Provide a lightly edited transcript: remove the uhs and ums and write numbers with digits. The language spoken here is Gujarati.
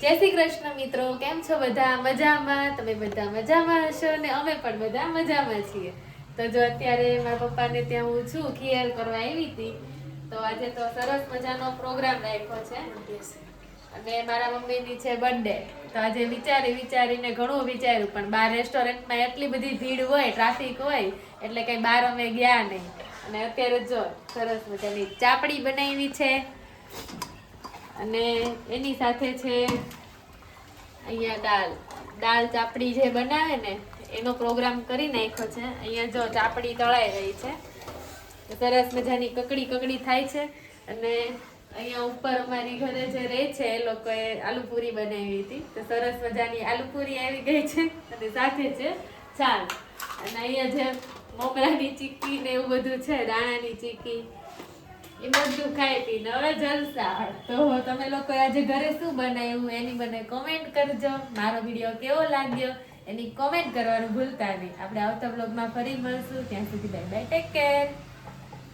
જય શ્રી કૃષ્ણ મિત્રો, કેમ છો બધા? મજામાં? તમે બધા મજામાં હશો ને અમે પણ બધા મજામાં છીએ. તો જો અત્યારે મારા પપ્પાને ત્યાં હું છું, ખીયર કરવા આવી હતી. તો આજે તો સરસ મજાનો પ્રોગ્રામ રાખ્યો છે અને મારા મમ્મીની છે બર્થડે. તો આજે વિચારીને ઘણું વિચાર્યું, પણ બાર રેસ્ટોરન્ટમાં એટલી બધી ભીડ હોય, ટ્રાફિક હોય, એટલે કઈ બહાર અમે ગયા નહીં. અને અત્યારે જો સરસ મજાની ચાપડી બનાવી છે અને એની સાથે છે અહીંયા દાળ ચાપડી જે બનાવે ને એનો પ્રોગ્રામ કરી નાખ્યો છે. અહીંયા જો ચાપડી તળાઈ રહી છે, સરસ મજાની કકડી થાય છે. અને અહીંયા ઉપર અમારી ઘરે જે રહે છે એ લોકોએ આલુપૂરી બનાવી હતી, તો સરસ મજાની આલુપૂરી આવી ગઈ છે અને સાથે છે છાલ. અને અહીંયા જે મમરાની ચીક્કી ને એવું બધું છે, દાણાની ચીક્કી, એ બધું ખાઈ પીને હવે જલસા. તો તમે લોકો આજે ઘરે શું બનાવ્યું એની મને કોમેન્ટ કરજો. મારો વિડીયો કેવો લાગ્યો એની કોમેન્ટ કરવાનું ભૂલતા નહીં. આપણે આવતા બ્લોગમાં ફરી મળશું. ત્યાં સુધી બાય બાય, ટેક કેર.